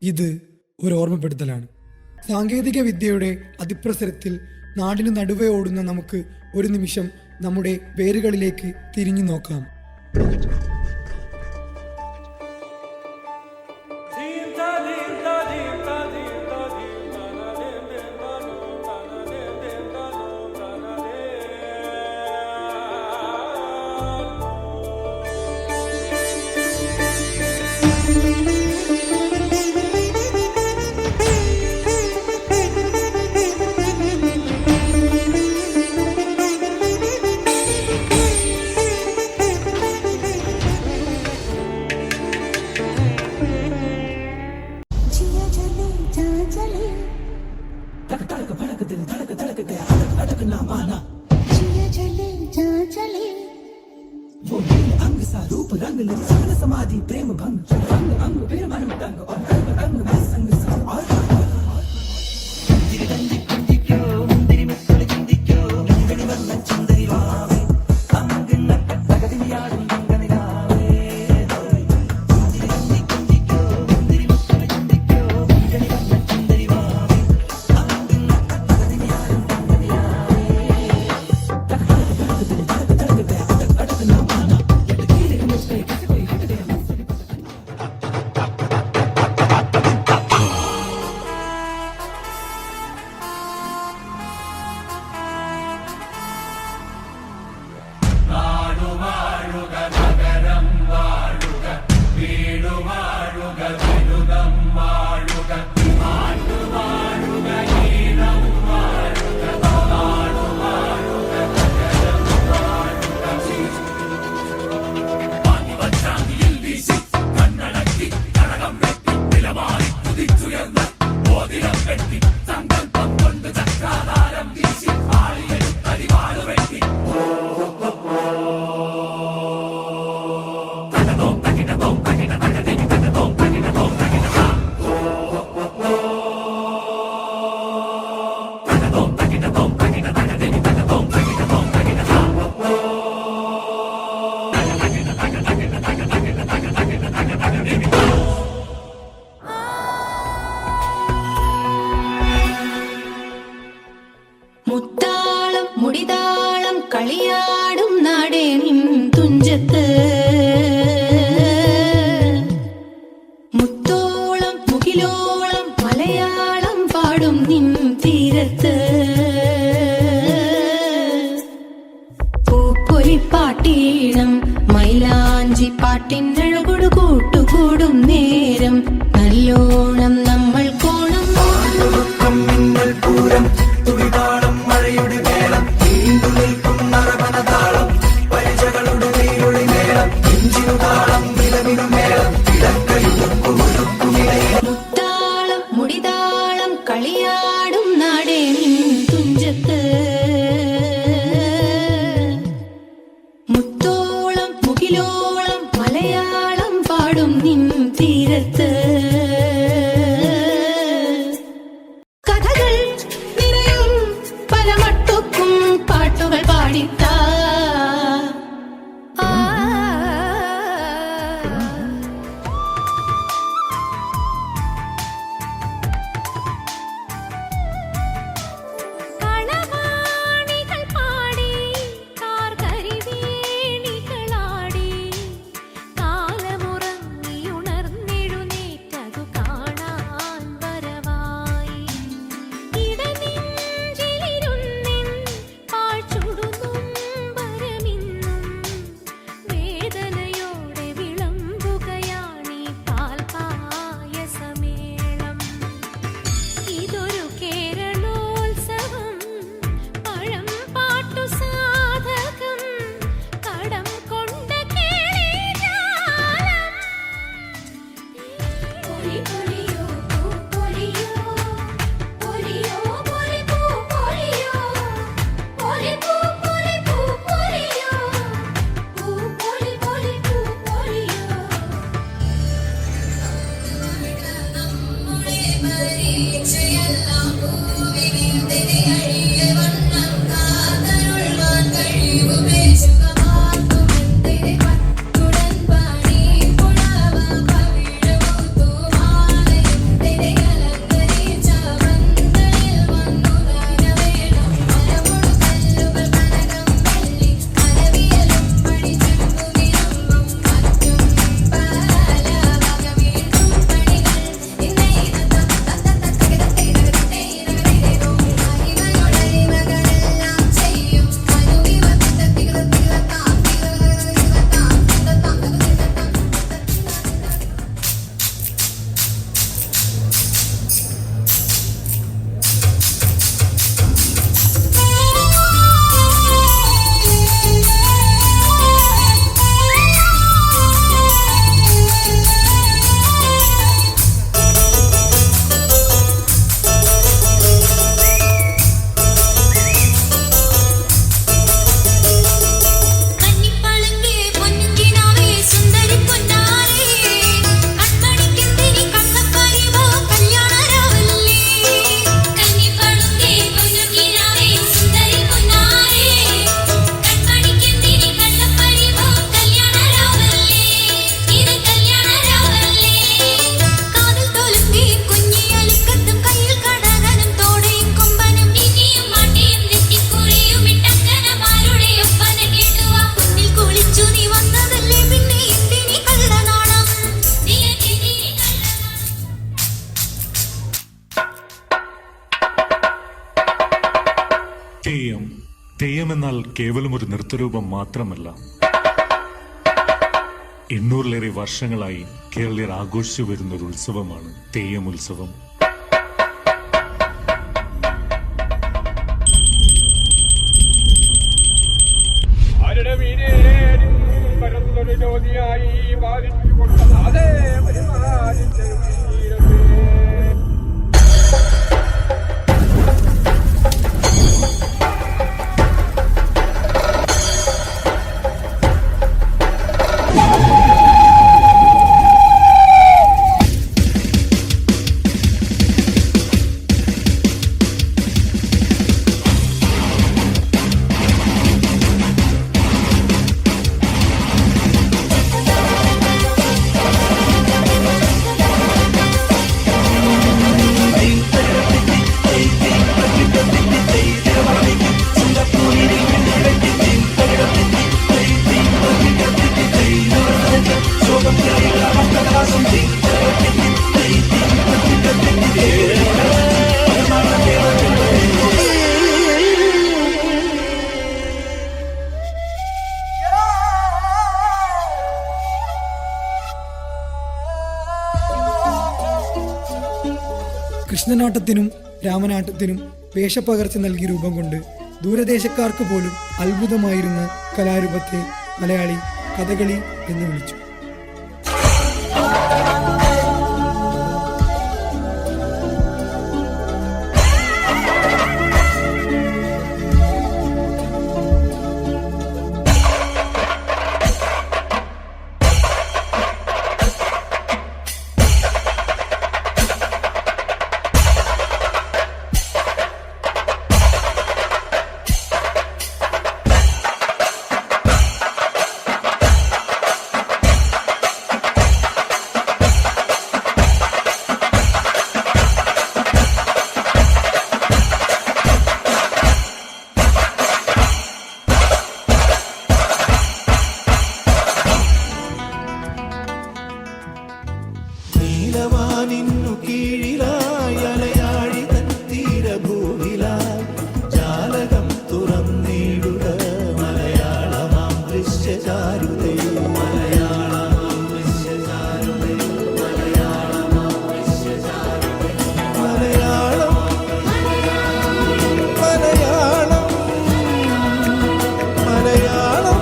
ഇത് ഒരു ഓർമ്മപ്പെടുത്തലാണ്. സാങ്കേതിക വിദ്യയുടെ അതിപ്രസരത്തിൽ നാടിനു നടുവേ ഓടുന്ന നമുക്ക് ഒരു നിമിഷം നമ്മുടെ വേരുകളിലേക്ക് തിരിഞ്ഞു നോക്കാം. रूप रंग लगन समाधि प्रेम भंग अंग अंग फिर मन दंग और रंग रंग में संग संग और മുത്താളം മുടിതാളം കളിയാടും നാടേ നിൻ തുഞ്ചത്ത് മുത്തോളം മുകിലോളം മലയാളം പാടും നിൻ തീരത്ത് പൂപ്പൊലിപ്പാട്ടീണം മൈലാഞ്ചി പാട്ടിനഴകൊടു കൂട്ടുകൂടും നേരം നല്ലോണം നമ്മൾ കോണം പൂരം തുടിതാളം മഴയുടെ മേളം നീണ്ടു നിൽക്കും നരവനതാളം പരിചകളുടെ നീരൊളി മേളം ഇഞ്ചിനു താളം വിലവിനു മേളം മുത്താളം മുടിതാളം കളിയാടും നാടേ നിൻ തുഞ്ചത്ത് മുത്തോളം മുകിലോളം മലയാളം പാടും നിൻ തീരത്ത് കഥകൾ നിറയും പല തെയ്യം എന്നാൽ കേവലം ഒരു നൃത്തരൂപം മാത്രമല്ല. 800-ലേറെ വർഷങ്ങളായി കേരളീയർ ആഘോഷിച്ചു വരുന്ന ഒരു ഉത്സവമാണ് തെയ്യം ഉത്സവം. കൃഷ്ണനാട്ടത്തിനും രാമനാട്ടത്തിനും വേഷപ്പകർച്ച നൽകി രൂപം കൊണ്ട് ദൂരദേശക്കാർക്ക് പോലും അത്ഭുതമായിരുന്ന കലാരൂപത്തെ മലയാളി കഥകളി എന്ന് വിളിച്ചു. നീലവാനിന്നു കീഴിലായി അലയാഴി തൻ തീരഭൂവിലായി ജാലകം തുറന്നിടുക മലയാളമാം ദൃശ്യചാരുതേ മലയാളമാം ദൃശ്യചാരുതേ മലയാളമാം ദൃശ്യചാരുതേ മലയാളം മലയാളം മലയാളം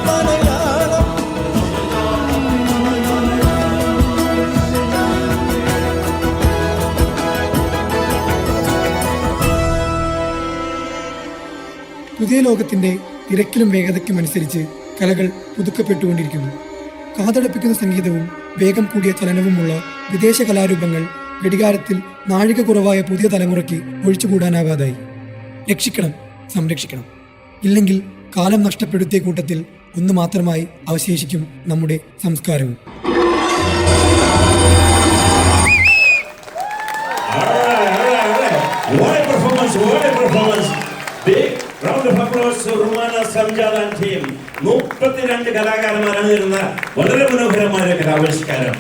മലയാളം. പുതിയ ലോകത്തിന്റെ തിരക്കിലും വേഗതയ്ക്കും അനുസരിച്ച് കലകൾ പുതുക്കപ്പെട്ടുകൊണ്ടിരിക്കുന്നു. കാതടപ്പിക്കുന്ന സംഗീതവും വേഗം കൂടിയ ചലനവുമുള്ള വിദേശ കലാരൂപങ്ങൾ ഘടികാരത്തിൽ നാഴിക കുറവായ പുതിയ തലമുറയ്ക്ക് ഒഴിച്ചുകൂടാനാകാതായി. രക്ഷിക്കണം, സംരക്ഷിക്കണം. ഇല്ലെങ്കിൽ കാലം നഷ്ടപ്പെടുത്തിയ കൂട്ടത്തിൽ ഒന്ന് മാത്രമായി അവശേഷിക്കും നമ്മുടെ സംസ്കാരവും. Round of applause to Rumana Samjalan team. 32 കലാകാരന്മാരാണ് വരുന്ന വളരെ മനോഹരമായ കലാവിഷ്കാരം.